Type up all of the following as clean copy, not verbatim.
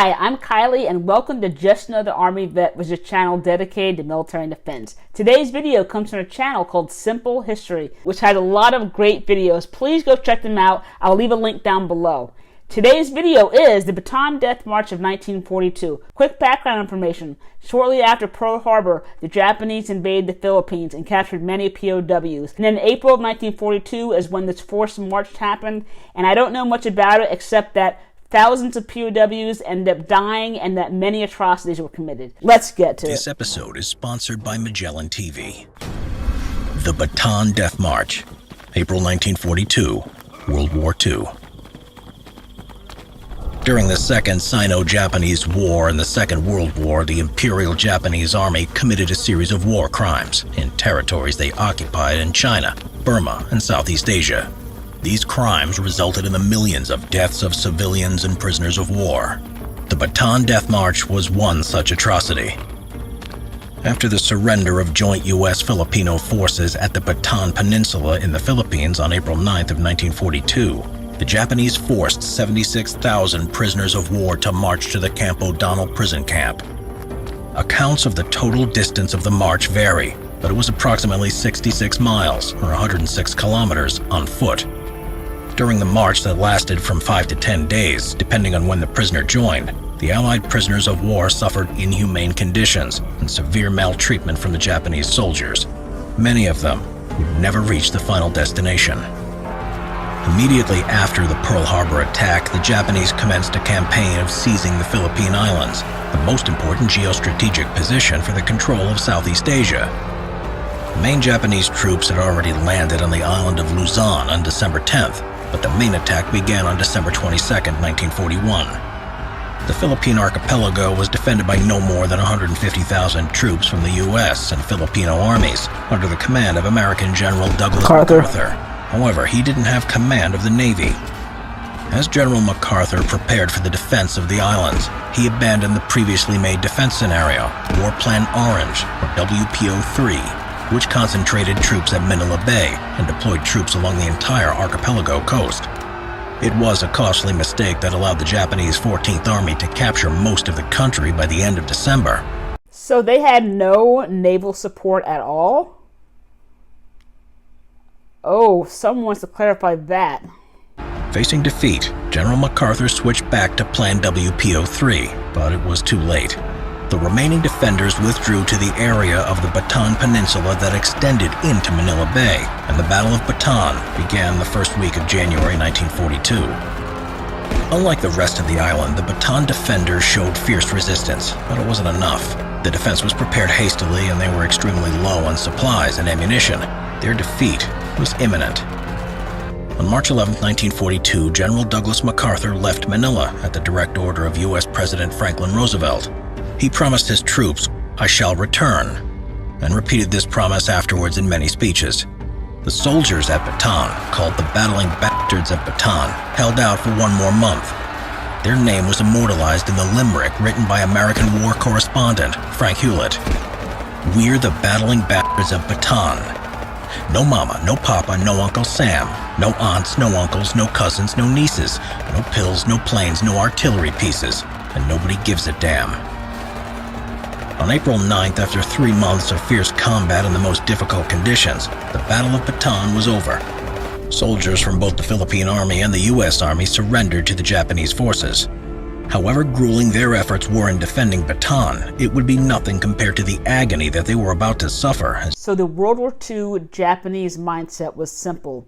Hi, I'm Kylie and welcome to Just Another Army Vet, which is a channel dedicated to military and defense. Today's video comes from a channel called Simple History, which has a lot of great videos. Please go check them out. I'll leave a link down below. Today's video is the Bataan Death March of 1942. Quick background information. Shortly after Pearl Harbor, the Japanese invaded the Philippines and captured many POWs. And then in April of 1942 is when this forced march happened. And I don't know much about it except that thousands of POWs ended up dying and that many atrocities were committed. Let's get to it. This episode is sponsored by Magellan TV. The Bataan Death March, April 1942, World War II. During the Second Sino-Japanese War and the Second World War, the Imperial Japanese Army committed a series of war crimes in territories they occupied in China, Burma, and Southeast Asia. These crimes resulted in the millions of deaths of civilians and prisoners of war. The Bataan Death March was one such atrocity. After the surrender of joint U.S.-Filipino forces at the Bataan Peninsula in the Philippines on April 9th of 1942, the Japanese forced 76,000 prisoners of war to march to the Camp O'Donnell prison camp. Accounts of the total distance of the march vary, but it was approximately 66 miles, or 106 kilometers, on foot. During the march that lasted from 5 to 10 days, depending on when the prisoner joined, the Allied prisoners of war suffered inhumane conditions and severe maltreatment from the Japanese soldiers. Many of them would never reach the final destination. Immediately after the Pearl Harbor attack, the Japanese commenced a campaign of seizing the Philippine Islands, the most important geostrategic position for the control of Southeast Asia. The main Japanese troops had already landed on the island of Luzon on December 10th, but the main attack began on December 22nd, 1941. The Philippine archipelago was defended by no more than 150,000 troops from the U.S. and Filipino armies under the command of American General Douglas MacArthur. However, he didn't have command of the Navy. As General MacArthur prepared for the defense of the islands, he abandoned the previously made defense scenario, War Plan Orange, or WPO-3, which concentrated troops at Manila Bay and deployed troops along the entire archipelago coast. It was a costly mistake that allowed the Japanese 14th Army to capture most of the country by the end of December. So they had no naval support at all? Oh, someone wants to clarify that. Facing defeat, General MacArthur switched back to Plan WPO-3, but it was too late. The remaining defenders withdrew to the area of the Bataan Peninsula that extended into Manila Bay, and the Battle of Bataan began the first week of January 1942. Unlike the rest of the island, the Bataan defenders showed fierce resistance, but it wasn't enough. The defense was prepared hastily and they were extremely low on supplies and ammunition. Their defeat was imminent. On March 11, 1942, General Douglas MacArthur left Manila at the direct order of U.S. President Franklin Roosevelt. He promised his troops, "I shall return," and repeated this promise afterwards in many speeches. The soldiers at Bataan, called the Battling Bastards of Bataan, held out for one more month. Their name was immortalized in the limerick written by American war correspondent Frank Hewlett. "We're the Battling Bastards of Bataan. No mama, no papa, no Uncle Sam. No aunts, no uncles, no cousins, no nieces. No pills, no planes, no artillery pieces. And nobody gives a damn." On April 9th, after 3 months of fierce combat in the most difficult conditions, the Battle of Bataan was over. Soldiers from both the Philippine Army and the U.S. Army surrendered to the Japanese forces. However grueling their efforts were in defending Bataan, it would be nothing compared to the agony that they were about to suffer. So the World War II Japanese mindset was simple.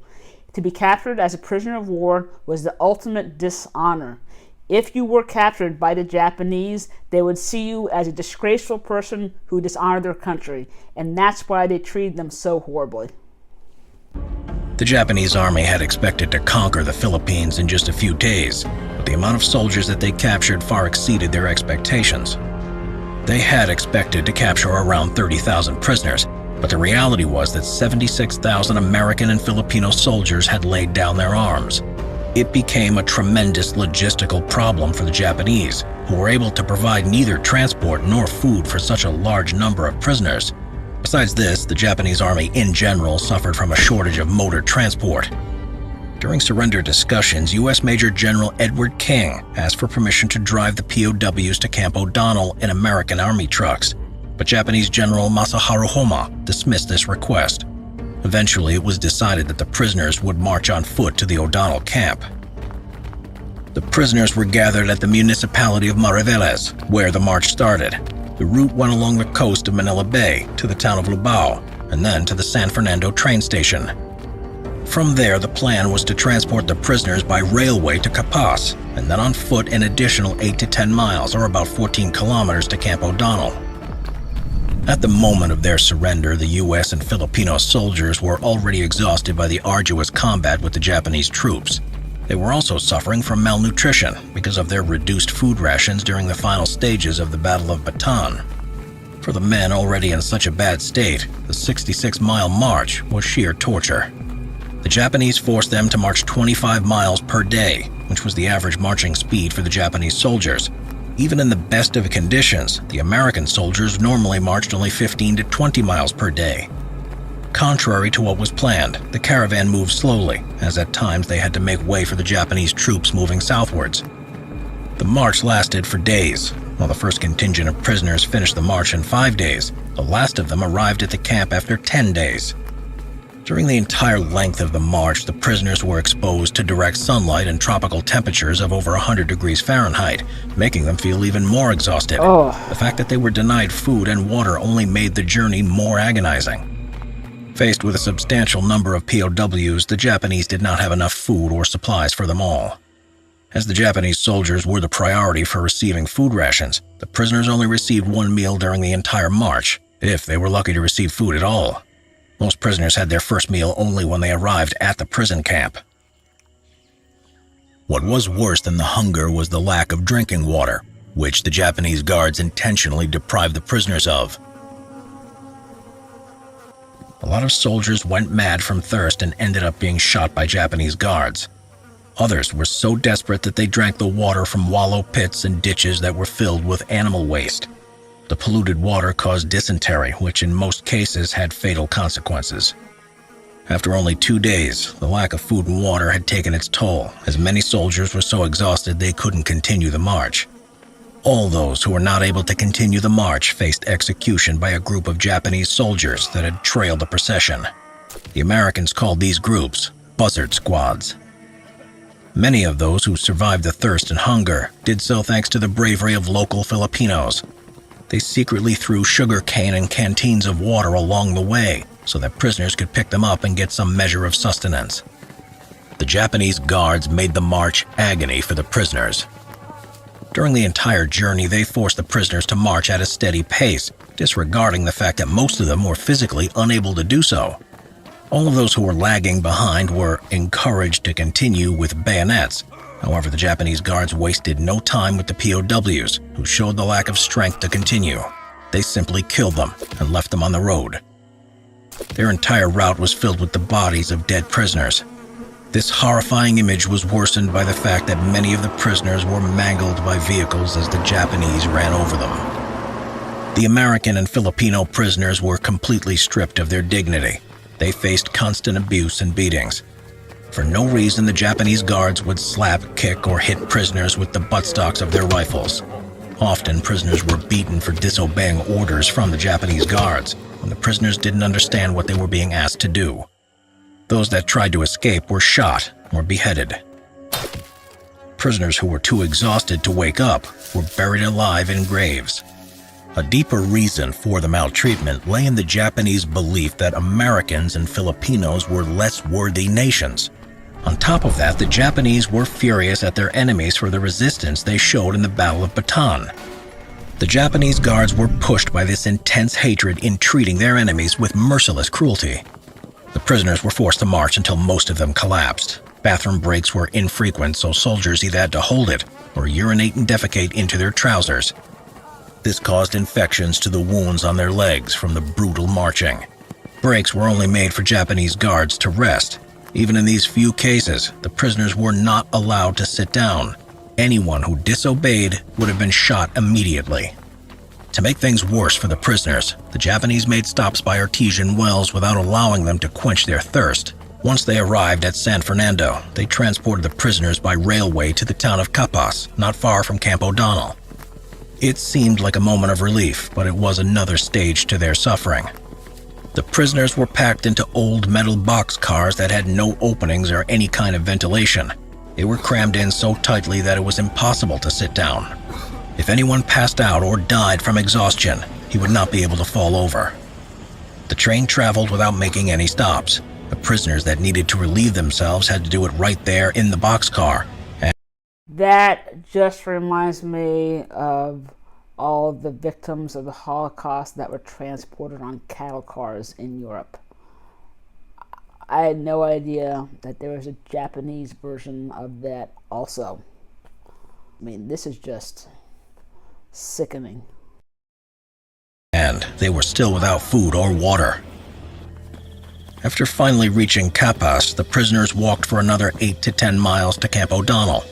To be captured as a prisoner of war was the ultimate dishonor. If you were captured by the Japanese, they would see you as a disgraceful person who dishonored their country, and that's why they treated them so horribly. The Japanese army had expected to conquer the Philippines in just a few days, but the amount of soldiers that they captured far exceeded their expectations. They had expected to capture around 30,000 prisoners, but the reality was that 76,000 American and Filipino soldiers had laid down their arms. It became a tremendous logistical problem for the Japanese, who were able to provide neither transport nor food for such a large number of prisoners. Besides this, the Japanese army in general suffered from a shortage of motor transport. During surrender discussions, U.S. Major General Edward King asked for permission to drive the POWs to Camp O'Donnell in American Army trucks, but Japanese General Masaharu Homa dismissed this request. Eventually, it was decided that the prisoners would march on foot to the O'Donnell camp. The prisoners were gathered at the municipality of Mariveles, where the march started. The route went along the coast of Manila Bay to the town of Lubao, and then to the San Fernando train station. From there, the plan was to transport the prisoners by railway to Capas, and then on foot an additional 8 to 10 miles, or about 14 kilometers, to Camp O'Donnell. At the moment of their surrender, the U.S. and Filipino soldiers were already exhausted by the arduous combat with the Japanese troops. They were also suffering from malnutrition because of their reduced food rations during the final stages of the Battle of Bataan. For the men already in such a bad state, the 66-mile march was sheer torture. The Japanese forced them to march 25 miles per day, which was the average marching speed for the Japanese soldiers. Even in the best of conditions, the American soldiers normally marched only 15 to 20 miles per day. Contrary to what was planned, the caravan moved slowly, as at times they had to make way for the Japanese troops moving southwards. The march lasted for days. While the first contingent of prisoners finished the march in 5 days, the last of them arrived at the camp after 10 days. During the entire length of the march, the prisoners were exposed to direct sunlight and tropical temperatures of over 100 degrees Fahrenheit, making them feel even more exhausted. The fact that they were denied food and water only made the journey more agonizing. Faced with a substantial number of POWs, the Japanese did not have enough food or supplies for them all. As the Japanese soldiers were the priority for receiving food rations, the prisoners only received one meal during the entire march, if they were lucky to receive food at all. Most prisoners had their first meal only when they arrived at the prison camp. What was worse than the hunger was the lack of drinking water, which the Japanese guards intentionally deprived the prisoners of. A lot of soldiers went mad from thirst and ended up being shot by Japanese guards. Others were so desperate that they drank the water from wallow pits and ditches that were filled with animal waste. The polluted water caused dysentery, which in most cases had fatal consequences. After only 2 days, the lack of food and water had taken its toll, as many soldiers were so exhausted they couldn't continue the march. All those who were not able to continue the march faced execution by a group of Japanese soldiers that had trailed the procession. The Americans called these groups buzzard squads. Many of those who survived the thirst and hunger did so thanks to the bravery of local Filipinos. They secretly threw sugar cane and canteens of water along the way so that prisoners could pick them up and get some measure of sustenance. The Japanese guards made the march agony for the prisoners. During the entire journey, they forced the prisoners to march at a steady pace, disregarding the fact that most of them were physically unable to do so. All of those who were lagging behind were encouraged to continue with bayonets. However, the Japanese guards wasted no time with the POWs, who showed the lack of strength to continue. They simply killed them and left them on the road. Their entire route was filled with the bodies of dead prisoners. This horrifying image was worsened by the fact that many of the prisoners were mangled by vehicles as the Japanese ran over them. The American and Filipino prisoners were completely stripped of their dignity. They faced constant abuse and beatings. For no reason, the Japanese guards would slap, kick, or hit prisoners with the buttstocks of their rifles. Often, prisoners were beaten for disobeying orders from the Japanese guards, when the prisoners didn't understand what they were being asked to do. Those that tried to escape were shot or beheaded. Prisoners who were too exhausted to wake up were buried alive in graves. A deeper reason for the maltreatment lay in the Japanese belief that Americans and Filipinos were less worthy nations. On top of that, the Japanese were furious at their enemies for the resistance they showed in the Battle of Bataan. The Japanese guards were pushed by this intense hatred in treating their enemies with merciless cruelty. The prisoners were forced to march until most of them collapsed. Bathroom breaks were infrequent, so soldiers either had to hold it or urinate and defecate into their trousers. This caused infections to the wounds on their legs from the brutal marching. Breaks were only made for Japanese guards to rest. Even in these few cases, the prisoners were not allowed to sit down. Anyone who disobeyed would have been shot immediately. To make things worse for the prisoners, the Japanese made stops by artesian wells without allowing them to quench their thirst. Once they arrived at San Fernando, they transported the prisoners by railway to the town of Capas, not far from Camp O'Donnell. It seemed like a moment of relief, but it was another stage to their suffering. The prisoners were packed into old metal box cars that had no openings or any kind of ventilation. They were crammed in so tightly that it was impossible to sit down. If anyone passed out or died from exhaustion, he would not be able to fall over. The train traveled without making any stops. The prisoners that needed to relieve themselves had to do it right there in the boxcar. That just reminds me of all of the victims of the Holocaust that were transported on cattle cars in Europe. I had no idea that there was a Japanese version of that also. I mean, this is just sickening. And they were still without food or water. After finally reaching Capas, the prisoners walked for another 8 to 10 miles to Camp O'Donnell.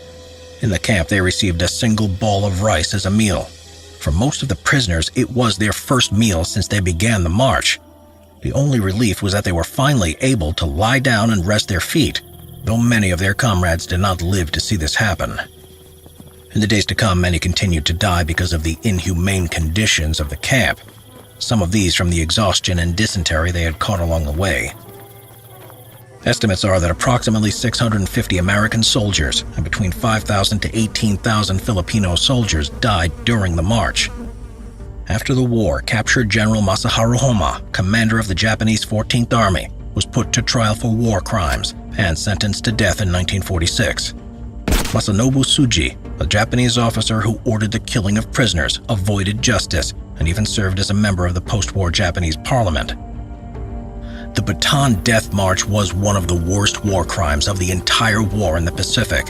In the camp, they received a single ball of rice as a meal. For most of the prisoners, it was their first meal since they began the march. The only relief was that they were finally able to lie down and rest their feet, though many of their comrades did not live to see this happen. In the days to come, many continued to die because of the inhumane conditions of the camp, some of these from the exhaustion and dysentery they had caught along the way. Estimates are that approximately 650 American soldiers and between 5,000 to 18,000 Filipino soldiers died during the march. After the war, captured General Masaharu Homa, commander of the Japanese 14th Army, was put to trial for war crimes and sentenced to death in 1946. Masanobu Tsuji, a Japanese officer who ordered the killing of prisoners, avoided justice and even served as a member of the post-war Japanese parliament. The Bataan Death March was one of the worst war crimes of the entire war in the Pacific.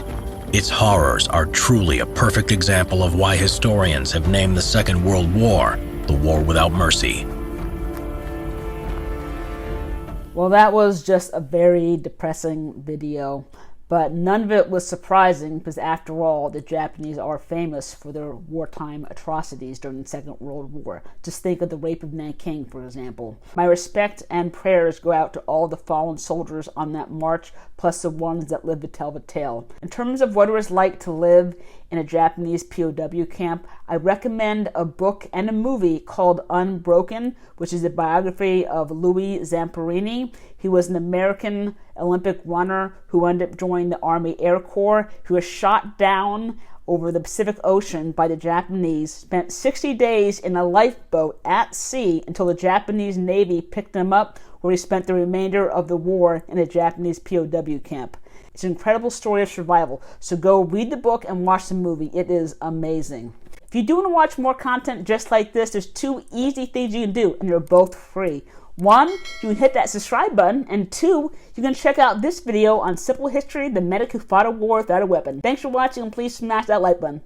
Its horrors are truly a perfect example of why historians have named the Second World War the War Without Mercy. Well, that was just a very depressing video, but none of it was surprising because, after all, the Japanese are famous for their wartime atrocities during the Second World War. Just think of the rape of Nanking, for example. My respect and prayers go out to all the fallen soldiers on that march, plus the ones that live to tell the tale. In terms of what it was like to live in a Japanese POW camp, I recommend a book and a movie called Unbroken, which is a biography of Louis Zamperini. He was an American Olympic runner who ended up joining the Army Air Corps. He was shot down over the Pacific Ocean by the Japanese, spent 60 days in a lifeboat at sea until the Japanese Navy picked him up, where he spent the remainder of the war in a Japanese POW camp. It's an incredible story of survival, so go read the book and watch the movie. It is amazing. If you do want to watch more content just like this, there's 2 easy things you can do, and they're both free. 1, you can hit that subscribe button, and 2, you can check out this video on Simple History, the medic who fought a war without a weapon. Thanks for watching, and please smash that like button.